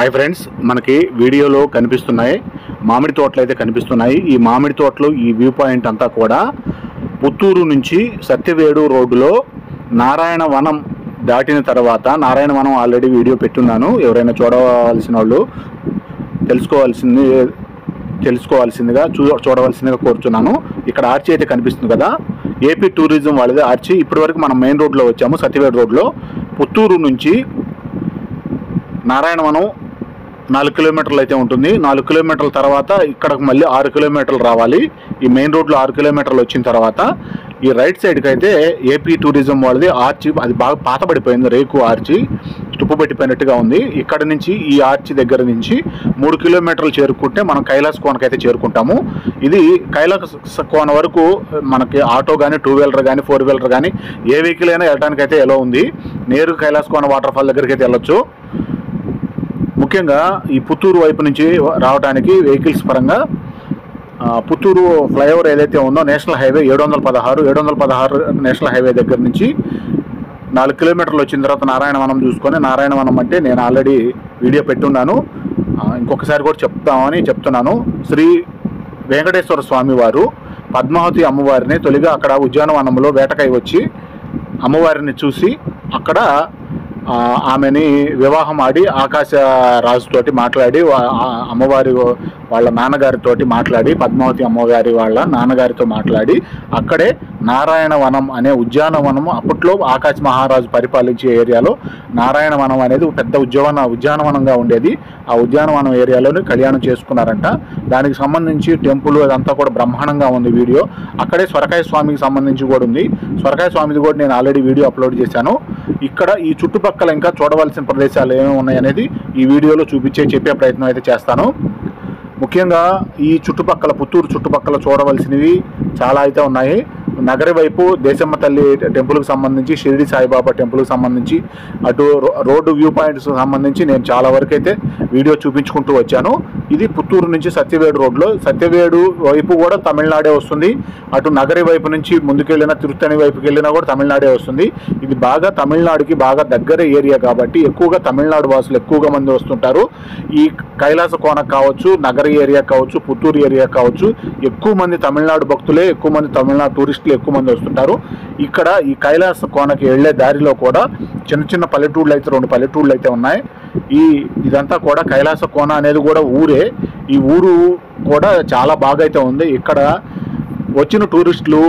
Hi friends, మనకి వీడియోలో కనిపిస్తున్నాయి మామిడి తోటలు అయితే కనిపిస్తున్నాయి. ఈ మామిడి తోటలు ఈ వ్యూ పాయింట్ అంతా కూడా పుత్తూరు నుంచి సత్యవేడు రోడ్డులో నారాయణ వనం దాటిన తర్వాత, నారాయణ వనం ఆల్రెడీ వీడియో పెట్టున్నాను, ఎవరైనా చూడవలసిన వాళ్ళు తెలుసుకోవాల్సిందిగా చూడవలసిందిగా కోరుతున్నాను. ఇక్కడ ఆర్చి అయితే కనిపిస్తుంది కదా, ఏపీ టూరిజం వాళ్ళది ఆర్చి. ఇప్పటివరకు మనం మెయిన్ రోడ్లో వచ్చాము, సత్యవేడు రోడ్లో. పుత్తూరు నుంచి నారాయణవనం 4 కిలోమీటర్లు అయితే ఉంటుంది. 4 కిలోమీటర్ల తర్వాత ఇక్కడకు మళ్ళీ 6 కిలోమీటర్లు రావాలి. ఈ మెయిన్ రోడ్లో 6 కిలోమీటర్లు వచ్చిన తర్వాత ఈ రైట్ సైడ్కి అయితే ఏపీ టూరిజం వాళ్ళది ఆర్చి. అది బాగా పాతబడిపోయింది, రేకు ఆర్చి తుప్పు పెట్టిపోయినట్టుగా ఉంది. ఇక్కడ నుంచి ఈ ఆర్చి దగ్గర నుంచి 3 కిలోమీటర్లు చేరుకుంటే మనం కైలాస కోనకి అయితే చేరుకుంటాము. ఇది కైలాస కోన వరకు మనకి ఆటో కానీ, 2 వీలర్ కానీ, 4 వీలర్ కానీ ఏ వెహికల్ అయినా వెళ్ళడానికి అయితే ఎలా ఉంది. నేరుగా కైలాస కోన వాటర్ ఫాల్ దగ్గరికి అయితే వెళ్ళొచ్చు. ముఖ్యంగా ఈ పుత్తూరు వైపు నుంచి రావడానికి వెహికల్స్ పరంగా పుత్తూరు ఫ్లైఓవర్ ఏదైతే ఉందో, నేషనల్ హైవే 716 నేషనల్ హైవే దగ్గర నుంచి 4 కిలోమీటర్లు వచ్చిన తర్వాత నారాయణవనం చూసుకొని, నారాయణవనం అంటే నేను ఆల్రెడీ వీడియో పెట్టున్నాను, ఇంకొకసారి కూడా చెప్తున్నాను. శ్రీ వెంకటేశ్వర స్వామి వారు పద్మావతి అమ్మవారిని తొలిగా అక్కడ ఉద్యానవనంలో వేటకై వచ్చి అమ్మవారిని చూసి అక్కడ ఆమెని వివాహం ఆడి ఆకాశ రాజుతోటి మాట్లాడి, అమ్మవారి వాళ్ళ నాన్నగారితోటి మాట్లాడి, పద్మావతి అమ్మగారి వాళ్ళ నాన్నగారితో మాట్లాడి అక్కడే నారాయణవనం అనే ఉద్యానవనం, అప్పట్లో ఆకాశ మహారాజు పరిపాలించే ఏరియాలో నారాయణవనం అనేది పెద్ద ఉద్యానవనంగా ఉండేది. ఆ ఉద్యానవనం ఏరియాలోని కళ్యాణం చేసుకున్నారంట. దానికి సంబంధించి టెంపుల్ అదంతా కూడా బ్రహ్మాండంగా ఉంది వీడియో. అక్కడే స్వరకాయ స్వామికి సంబంధించి కూడా ఉంది. స్వరకాయ స్వామిది కూడా నేను ఆల్రెడీ వీడియో అప్లోడ్ చేశాను. ఇక్కడ ఈ చుట్టుపక్కల ఇంకా చూడవలసిన ప్రదేశాలు ఏమేమి ఉన్నాయి అనేది ఈ వీడియోలో చెప్పే ప్రయత్నం అయితే చేస్తాను. ముఖ్యంగా ఈ చుట్టుపక్కల, పుత్తూరు చుట్టుపక్కల చూడవలసినవి చాలా అయితే ఉన్నాయి. నగరి వైపు దేశమ్మ తల్లి టెంపుల్కి సంబంధించి, షిరిడి సాయిబాబా టెంపుల్కి సంబంధించి, అటు రోడ్డు వ్యూ పాయింట్స్ సంబంధించి నేను చాలా వరకు అయితే వీడియో చూపించుకుంటూ వచ్చాను. ఇది పుత్తూరు నుంచి సత్యవేడు రోడ్లో. సత్యవేడు వైపు కూడా తమిళనాడే వస్తుంది. అటు నగరి వైపు నుంచి ముందుకెళ్ళినా, తిరుత్తణి వైపుకి వెళ్ళినా కూడా తమిళనాడే వస్తుంది. ఇది బాగా తమిళనాడుకి బాగా దగ్గర ఏరియా కాబట్టి ఎక్కువగా తమిళనాడు వాసులు ఎక్కువగా మంది వస్తుంటారు. ఈ కైలాస కోన కావచ్చు, నగరి ఏరియా కావచ్చు, పుత్తూరు ఏరియా కావచ్చు, ఎక్కువ మంది తమిళనాడు భక్తులే, ఎక్కువ మంది తమిళనాడు టూరిస్టులు ఎక్కువ మంది వస్తుంటారు. ఇక్కడ ఈ కైలాస కోనకి వెళ్లే దారిలో కూడా చిన్న చిన్న పల్లెటూళ్ళు అయితే, 2 పల్లెటూళ్ళు అయితే ఉన్నాయి. ఇదంతా కూడా కైలాస కోన అనేది కూడా ఊరే. ఈ ఊరు కూడా చాలా బాగా అయితే ఉంది. ఇక్కడ వచ్చిన టూరిస్టులు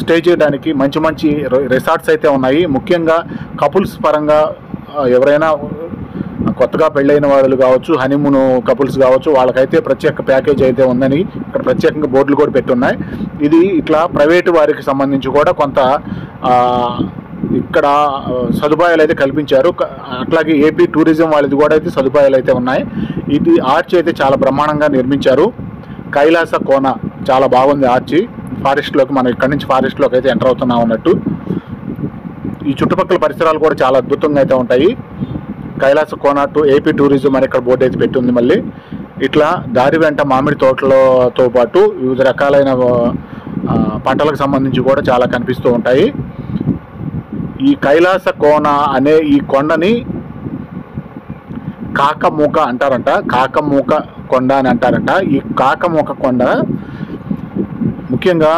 స్టే చేయడానికి మంచి మంచి రిసార్ట్స్ అయితే ఉన్నాయి. ముఖ్యంగా కపుల్స్ పరంగా ఎవరైనా కొత్తగా పెళ్ళైన వాళ్ళు కావచ్చు, హనీమూన్ కపుల్స్ కావచ్చు, వాళ్ళకైతే ప్రత్యేక ప్యాకేజ్ అయితే ఉందని ఇక్కడ ప్రత్యేకంగా బోర్డులు కూడా పెట్టున్నాయి. ఇది ఇట్లా ప్రైవేటు వారికి సంబంధించి కూడా కొంత ఇక్కడ సదుపాయాలు అయితే కల్పించారు. అట్లాగే ఏపీ టూరిజం వాళ్ళది కూడా అయితే సదుపాయాలు అయితే ఉన్నాయి. ఇది ఆర్చి అయితే చాలా బ్రహ్మాండంగా నిర్మించారు. కైలాస కోన చాలా బాగుంది ఆర్చి. ఫారెస్ట్లోకి, మనం ఇక్కడ నుంచి ఫారెస్ట్లోకి అయితే ఎంటర్ అవుతున్నాం అన్నట్టు. ఈ చుట్టుపక్కల పరిసరాలు కూడా చాలా అద్భుతంగా అయితే ఉంటాయి. కైలాస కోన టు ఏపీ టూరిజం అని ఇక్కడ బోర్డు అయితే పెట్టింది. మళ్ళీ ఇట్లా దారి వెంట మామిడి తోటలతో పాటు వివిధ రకాలైన పంటలకు సంబంధించి కూడా చాలా కనిపిస్తూ ఉంటాయి. ఈ కైలాస కోన అనే ఈ కొండని కాకమూక అంటారంట, కాకమూక కొండ అని అంటారంట. ఈ కాకమూక కొండ ముఖ్యంగా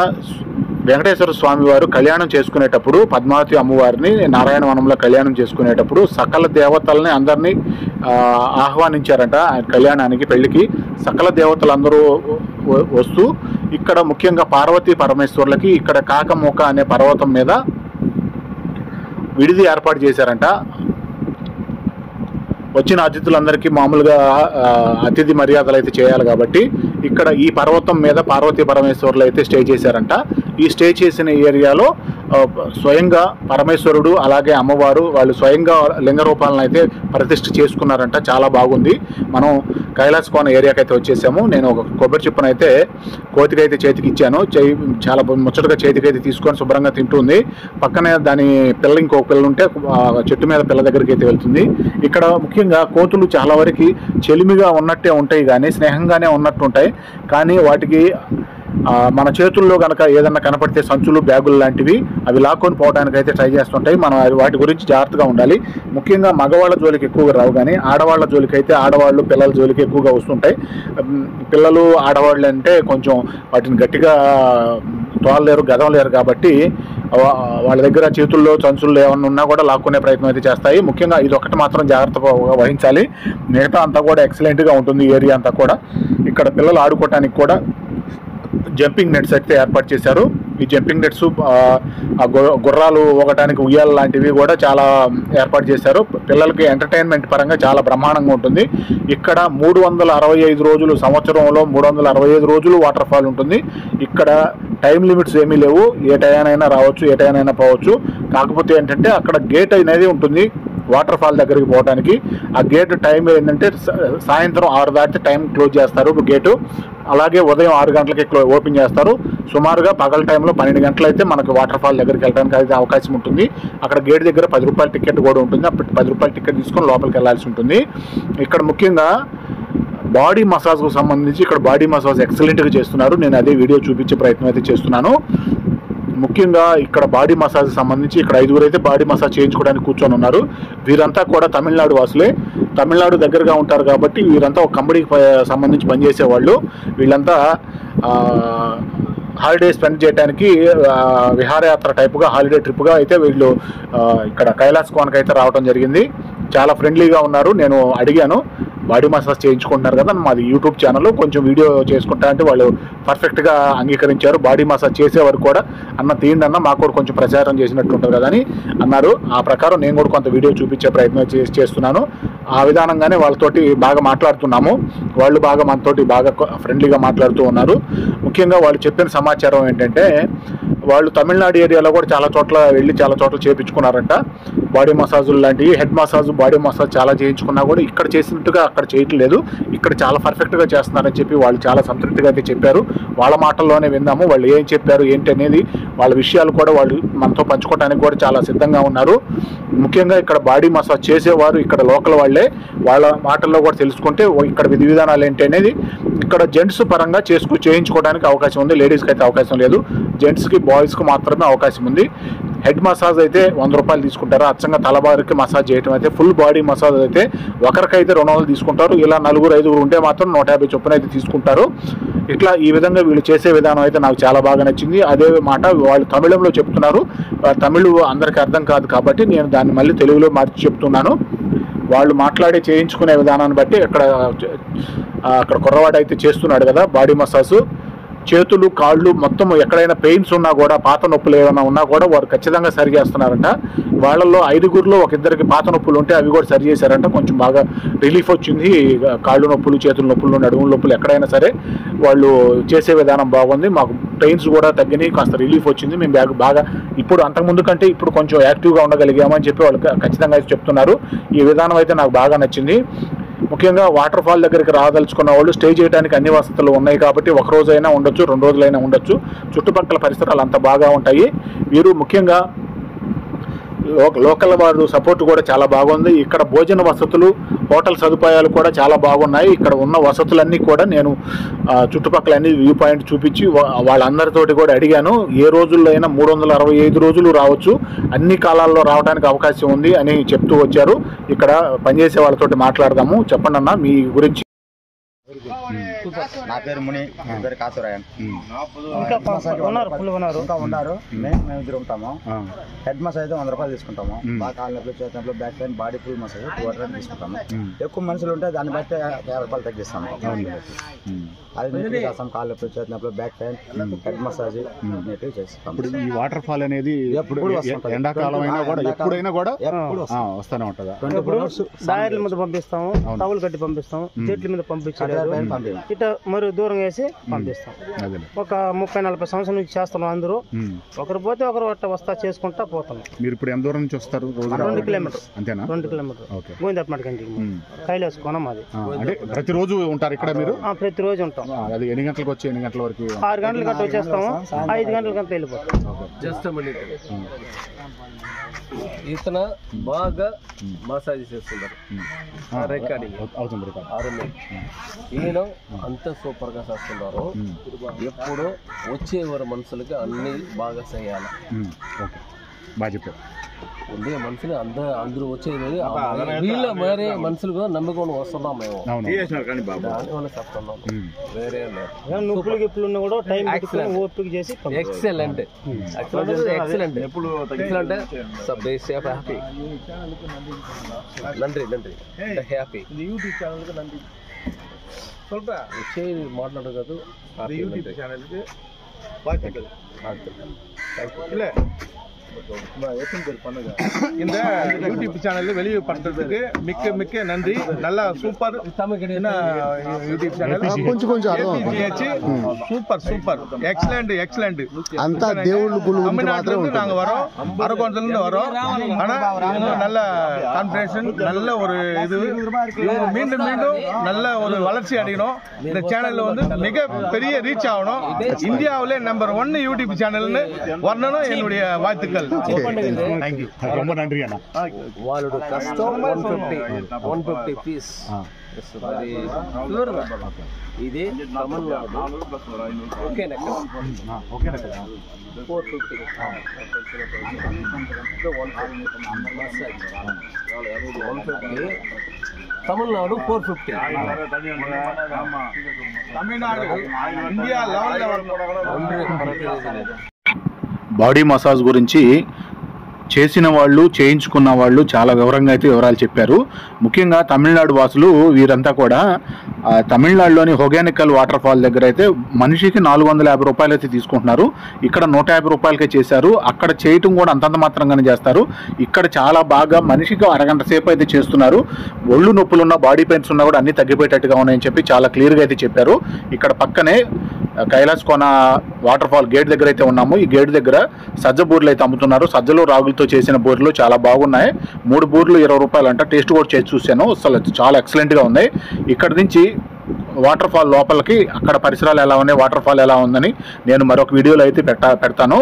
వెంకటేశ్వర స్వామి వారు కళ్యాణం చేసుకునేటప్పుడు, పద్మావతి అమ్మవారిని నారాయణవనంలో కళ్యాణం చేసుకునేటప్పుడు సకల దేవతల్ని అందరినీ ఆహ్వానించారంట ఆయన కళ్యాణానికి, పెళ్లికి. సకల దేవతలు అందరూ వస్తూ ఇక్కడ ముఖ్యంగా పార్వతీ పరమేశ్వర్లకి ఇక్కడ కాకమూక అనే పర్వతం మీద విడిది ఏర్పాటు చేశారంట. వచ్చిన అతిథులందరికీ మామూలుగా అతిథి మర్యాదలు అయితే చేయాలి కాబట్టి ఇక్కడ ఈ పర్వతం మీద పార్వతీ పరమేశ్వరులు అయితే స్టే చేశారంట. ఈ స్టే చేసిన ఏరియాలో స్వయంగా పరమేశ్వరుడు అలాగే అమ్మవారు వాళ్ళు స్వయంగా లింగ రూపాలను అయితే ప్రతిష్ఠ చేసుకున్నారంట. చాలా బాగుంది. మనం కైలాస కోన ఏరియాకి అయితే వచ్చేసాము. నేను ఒక కొబ్బరి చిప్పను అయితే కోతికైతే చేతికి ఇచ్చాను. చాలా ముచ్చటగా చేతికైతే తీసుకొని శుభ్రంగా తింటుంది. పక్కనే దాని పిల్ల, ఇంకొక పిల్ల ఉంటే చెట్టు మీద పిల్ల దగ్గరికి అయితే వెళ్తుంది. ఇక్కడ ముఖ్యంగా కోతులు చాలా వరకు చెలిమిగా ఉన్నట్టే ఉంటాయి, కానీ స్నేహంగానే ఉన్నట్టు ఉంటాయి. కానీ వాటికి మన చేతుల్లో కనుక ఏదన్నా కనపడితే సంచులు బ్యాగులు లాంటివి అవి లాక్కొని పోవడానికి అయితే ట్రై చేస్తుంటాయి. మనం వాటి గురించి జాగ్రత్తగా ఉండాలి. ముఖ్యంగా మగవాళ్ళ జోలికి ఎక్కువగా రావు, కానీ ఆడవాళ్ళ జోలికి అయితే ఆడవాళ్ళు పిల్లల జోలికి ఎక్కువగా వస్తుంటాయి. పిల్లలు ఆడవాళ్ళు అంటే కొంచెం వాటిని గట్టిగా తోలలేరు, గదవలేరు కాబట్టి వాళ్ళ దగ్గర చేతుల్లో సంచుల్లో ఏమన్నా ఉన్నా కూడా లాక్కునే ప్రయత్నం అయితే చేస్తాయి. ముఖ్యంగా ఇది ఒకటి మాత్రం జాగ్రత్తగా వహించాలి. మిగతా అంతా కూడా ఎక్సలెంట్గా ఉంటుంది ఏరియా అంతా కూడా. ఇక్కడ పిల్లలు ఆడుకోవటానికి కూడా జంపింగ్ నెట్స్ అయితే ఏర్పాటు చేశారు. ఈ జంపింగ్ నెట్స్ గుర్రాలు ఊగటానికి ఉయ్యాల లాంటివి కూడా చాలా ఏర్పాటు చేశారు. పిల్లలకి ఎంటర్టైన్మెంట్ పరంగా చాలా బ్రహ్మాండంగా ఉంటుంది. ఇక్కడ 365 రోజులు, సంవత్సరంలో 365 రోజులు వాటర్ ఫాల్ ఉంటుంది. ఇక్కడ టైం లిమిట్స్ ఏమీ లేవు, ఏ టైంనైనా రావచ్చు, ఏ టైంనైనా పోవచ్చు. కాకపోతే ఏంటంటే అక్కడ గేట్ అనేది ఉంటుంది వాటర్ ఫాల్ దగ్గరికి పోవడానికి. ఆ గేట్ టైం ఏంటంటే సాయంత్రం 6 దాటితే టైం క్లోజ్ చేస్తారు గేటు. అలాగే ఉదయం 6 గంటలకి ఓపెన్ చేస్తారు. సుమారుగా పగల టైంలో 12 గంటలు అయితే మనకు వాటర్ ఫాల్ దగ్గరికి వెళ్ళడానికి అయితే అవకాశం ఉంటుంది. అక్కడ గేట్ దగ్గర 10 రూపాయల టికెట్ కూడా ఉంటుంది. అప్పుడు 10 రూపాయల టికెట్ తీసుకొని లోపలికి వెళ్ళాల్సి ఉంటుంది. ఇక్కడ ముఖ్యంగా బాడీ మసాజ్కు సంబంధించి ఇక్కడ బాడీ మసాజ్ ఎక్సలెంట్గా చేస్తున్నారు. నేను అదే వీడియో చూపించే ప్రయత్నం అయితే చేస్తున్నాను. ముఖ్యంగా ఇక్కడ బాడీ మసాజ్ సంబంధించి ఇక్కడ 5 అయితే బాడీ మసాజ్ చేయించుకోవడానికి కూర్చొని ఉన్నారు. వీరంతా కూడా తమిళనాడు వాసులే. తమిళనాడు దగ్గరగా ఉంటారు కాబట్టి వీరంతా ఒక కంపెనీకి సంబంధించి పనిచేసేవాళ్ళు. వీళ్ళంతా హాలిడే స్పెండ్ చేయడానికి విహారయాత్ర టైపుగా హాలిడే ట్రిప్గా అయితే వీళ్ళు ఇక్కడ కైలాస్ కోనకి అయితే రావడం జరిగింది. చాలా ఫ్రెండ్లీగా ఉన్నారు. నేను అడిగాను, బాడీ మసాజ్ చేయించుకుంటున్నారు కదా, మాది యూట్యూబ్ ఛానల్, కొంచెం వీడియో చేసుకుంటా అంటే వాళ్ళు పర్ఫెక్ట్గా అంగీకరించారు. బాడీ మసాజ్ చేసేవారు కూడా అన్న తీయండి అన్న, మాకు కూడా కొంచెం ప్రచారం చేసినట్టు ఉంటుంది కదా అని అన్నారు. ఆ ప్రకారం నేను కూడా కొంత వీడియో చూపించే ప్రయత్నం చేస్తున్నాను. ఆ విధానంగానే వాళ్ళతోటి బాగా మాట్లాడుతున్నాము. వాళ్ళు బాగా మనతోటి బాగా ఫ్రెండ్లీగా మాట్లాడుతూ ఉన్నారు. ముఖ్యంగా వాళ్ళు చెప్పిన సమాచారం ఏంటంటే వాళ్ళు తమిళనాడు ఏరియాలో కూడా చాలా చోట్ల వెళ్ళి చాలా చోట్ల చేయించుకున్నారంట బాడీ మసాజులు లాంటివి. హెడ్ మసాజ్, బాడీ మసాజ్ చాలా చేయించుకున్నా కూడా ఇక్కడ చేసినట్టుగా అక్కడ చేయట్లేదు. ఇక్కడ చాలా పర్ఫెక్ట్గా చేస్తున్నారని చెప్పి వాళ్ళు చాలా సంతృప్తిగా అయితే చెప్పారు. వాళ్ళ మాటల్లోనే విందాము వాళ్ళు ఏం చెప్పారు ఏంటి అనేది. వాళ్ళ విషయాలు కూడా వాళ్ళు మనతో పంచుకోవడానికి కూడా చాలా సిద్ధంగా ఉన్నారు. ముఖ్యంగా ఇక్కడ బాడీ మసాజ్ చేసేవారు ఇక్కడ లోకల్ వాళ్ళే. వాళ్ళ మాటల్లో కూడా తెలుసుకుంటే ఇక్కడ విధి విధానాలు ఏంటి అనేది. ఇక్కడ జెంట్స్ పరంగా చేయించుకోవడానికి అవకాశం ఉంది, లేడీస్కి అయితే అవకాశం లేదు. జెంట్స్కి బాయ్స్కి మాత్రమే అవకాశం ఉంది. హెడ్ మసాజ్ అయితే 100 రూపాయలు తీసుకుంటారు. అచ్చంగా తలబారికి మసాజ్ చేయడం అయితే ఫుల్ బాడీ మసాజ్ అయితే ఒకరికైతే 200 తీసుకుంటారు. ఇలా 4-5 ఉంటే మాత్రం 150 చొప్పున అయితే తీసుకుంటారు. ఇట్లా ఈ విధంగా వీళ్ళు చేసే విధానం అయితే నాకు చాలా బాగా నచ్చింది. అదే మాట వాళ్ళు తమిళంలో చెప్తున్నారు. తమిళ్ అందరికీ అర్థం కాదు కాబట్టి నేను దాన్ని మళ్ళీ తెలుగులో మార్చి చెప్తున్నాను. వాళ్ళు మాట్లాడి చేయించుకునే విధానాన్ని బట్టి అక్కడ కుర్రవాడు అయితే చేస్తున్నాడు కదా బాడీ మసాజ్. చేతులు, కాళ్ళు మొత్తం ఎక్కడైనా పెయిన్స్ ఉన్నా కూడా, పాత నొప్పులు ఏమైనా ఉన్నా కూడా వారు ఖచ్చితంగా సరి చేస్తున్నారంట. వాళ్ళల్లో 5గురిలో ఇద్దరికి పాత నొప్పులు ఉంటే అవి కూడా సరి చేశారంట. కొంచెం బాగా రిలీఫ్ వచ్చింది. కాళ్ళు నొప్పులు, చేతుల నొప్పులు, నడుముల నొప్పులు ఎక్కడైనా సరే వాళ్ళు చేసే విధానం బాగుంది. మాకు పెయిన్స్ కూడా తగ్గినాయి, కాస్త రిలీఫ్ వచ్చింది. మేము బాగా ఇప్పుడు అంతకుముందు కంటే ఇప్పుడు కొంచెం యాక్టివ్గా ఉండగలిగామని చెప్పి వాళ్ళు ఖచ్చితంగా అయితే చెప్తున్నారు. ఈ విధానం అయితే నాకు బాగా నచ్చింది. ముఖ్యంగా వాటర్ ఫాల్ దగ్గరికి రాదలుచుకున్న వాళ్ళు స్టే చేయడానికి అన్ని వసతులు ఉన్నాయి కాబట్టి 1 రోజైనా ఉండొచ్చు, 2 రోజులైనా ఉండొచ్చు. చుట్టుపక్కల పరిసరాలు అంత బాగా ఉంటాయి. వీరు ముఖ్యంగా లోకల్ వారు సపోర్ట్ కూడా చాలా బాగుంది. ఇక్కడ భోజన వసతులు, హోటల్ సదుపాయాలు కూడా చాలా బాగున్నాయి. ఇక్కడ ఉన్న వసతులన్నీ కూడా నేను చుట్టుపక్కల అన్ని వ్యూ పాయింట్ చూపించి వాళ్ళందరితోటి కూడా అడిగాను. ఏ రోజుల్లో అయినా 365 రోజులు రావచ్చు, అన్ని కాలాల్లో రావడానికి అవకాశం ఉంది అని చెప్తూ వచ్చారు. ఇక్కడ పనిచేసే వాళ్ళతోటి మాట్లాడదాము. చెప్పండి అన్న మీ గురించి. నా పేరు ముని, నా పేరు కాసురాయన్. ఉన్నారు మేము ఇద్దరు ఉంటాము. హెడ్ మసాజ్ అయితే 100 రూపాయలు తీసుకుంటాము. బాగా కాళ్ళ నొప్పులు, చేతి నొప్పులు, back pain, body full massage 200 తీసుకుంటాము. ఎక్కువ మనుషులు ఉంటే దాన్ని బట్టి 50 రూపాయలు తగ్గిస్తాము. అది చేస్తాం. కాళ్ళ నొప్పులు, చేతి నొప్పులు, బ్యాక్ పెయిన్, హెడ్ మసాజ్ నీట్గా చేస్తాం. ఇప్పుడు ఈ వాటర్ ఫాల్ అనేది ఎండాకాలం అయినా కూడా ఎప్పుడైనా కూడా వస్తూనే ఉంటుందా? సాయర్ల మీద పంపిస్తాము, టవల్ కట్టి పంపిస్తాము, చెట్ల మీద పంపించారు, ఇట్లా మరి దూరం వేసి పంపిస్తాం. ఒక 30-40 సంవత్సరాల నుంచి చేస్తున్నాం. అందరూ ఒకరు పోతే ఒకరు వస్తా చేసుకుంటా పోతున్నాం. మీరు ఇప్పుడు ఎంత దూరం నుంచి వస్తారు? 2 కిలోమీటర్. అంతేనా? 2 కిలోమీటర్ గోవిందప్పటికంటే కైలాస్ కోనం అది. అంటే ప్రతిరోజు ఉంటారు ఇక్కడ మీరు? ప్రతిరోజు ఉంటాం. అది ఎన్ని గంటలకు వచ్చి ఎన్ని గంటల వరకు? 6 గంటల గంట వచ్చేస్తాము, 5 గంటలకంతా వెళ్ళిపోతాం. ఇతను బాగా మసాజ్ చేస్తున్నారు. రికార్డింగ్ అవుతుంది. ఈయన అంత సూపర్ గా చేస్తున్నారు. ఎప్పుడు వచ్చేవారు మనుషులకి అన్ని బాగా చేయాలి. ఓకే, బాగా చెప్పారు. ఉండే మనుషులు అందరూ వచ్చేది వీళ్ళ వేరే మనుషులు నమ్ముకొని వస్తున్నాం మేము. దానివల్ల చెప్తున్నాం, వేరే నొప్పులు గిప్పులు ఉన్నా కూడా టైం ఓపిక చేసి excellent excellent excellent sub safe happy. నండి హ్యాపీ యూట్యూబ్ ఛానల్ నండి వచ్చే మాట్లాడదు కదా యూట్యూబ్ ఛానల్ இந்த யூடியூப் சேனல் வெளியே பண்றதுக்கு மிக்க மிக்க நன்றி. நல்லா super YouTube channel super super excellent excellent. అంతా దేవుళ్ళు தமிழ்நாட்டுல இருந்து நாங்க வரோம், அரக்கோணத்துல இருந்து வரோம். ஆனா நல்ல கான்ஃபிடன்ஸ், நல்ல ஒரு இது மீண்டும் மீண்டும் நல்ல ஒரு வளர்ச்சி அடையணும். இந்த சேனல்ல வந்து மிக பெரிய ரீச் ஆகணும். இந்தியாவிலே நம்பர் 1 யூடியூப் சேனல்னு வரணும் என்னுடைய வாழ்த்துக்கள். ரொம்ப நன்றி அண்ணா. వాళ్ళు కష్టం 150 పీస్ ఇది తమిళనాడు. ఓకేనా 450 తమిళనాడు 450. தமிழ்நாடு இந்தியா லெவல்ல బాడీ మసాజ్ గురించి చేసిన వాళ్ళు, చేయించుకున్న వాళ్ళు చాలా వివరంగా అయితే వివరాలు చెప్పారు. ముఖ్యంగా తమిళనాడు వాసులు వీరంతా కూడా తమిళనాడులోని హొగేనికల్ వాటర్ ఫాల్ దగ్గర అయితే మనిషికి 450 రూపాయలు అయితే తీసుకుంటున్నారు. ఇక్కడ 150 రూపాయలకే చేశారు. అక్కడ చేయటం కూడా అంతంత మాత్రంగానే చేస్తారు. ఇక్కడ చాలా బాగా మనిషికి అరగంట సేపు అయితే చేస్తున్నారు. ఒళ్ళు నొప్పులు ఉన్న, బాడీ పెయిన్స్ ఉన్నా కూడా అన్ని తగ్గిపోయేటట్టుగా ఉన్నాయని చెప్పి చాలా క్లియర్గా అయితే చెప్పారు. ఇక్కడ పక్కనే కైలాస్ కోన వాటర్ ఫాల్ గేట్ దగ్గర అయితే ఉన్నాము. ఈ గేట్ దగ్గర సజ్జ బూరెలు అయితే అమ్ముతున్నారు. సజ్జలు రాగులతో చేసిన బూరెలు చాలా బాగున్నాయి. 3 బూరెలు 20 రూపాయలు అంట. టేస్ట్ కూడా చేసి చూశాను, అసలు చాలా ఎక్సలెంట్గా ఉంది. ఇక్కడ నుంచి వాటర్ ఫాల్ లోపలికి అక్కడ పరిసరాలు ఎలా ఉన్నాయి, వాటర్ ఫాల్ ఎలా ఉందని నేను మరొక వీడియోలో అయితే పెడతాను.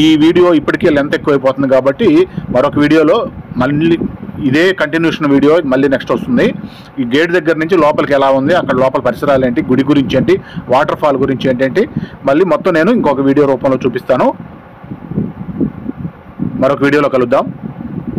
ఈ వీడియో ఇప్పటికే లెంత్ ఎక్కువైపోతుంది కాబట్టి మరొక వీడియోలో మళ్ళీ ఇదే కంటిన్యూషన్ వీడియో మళ్ళీ నెక్స్ట్ వస్తుంది. ఈ గేట్ దగ్గర నుంచి లోపలికి ఎలా ఉంది, అక్కడ లోపల పరిసరాలు ఏంటి, గుడి గురించి ఏంటి, వాటర్ ఫాల్ గురించి ఏంటంటే మళ్ళీ మొత్తం నేను ఇంకొక వీడియో రూపంలో చూపిస్తాను. మరొక వీడియోలో కలుద్దాం.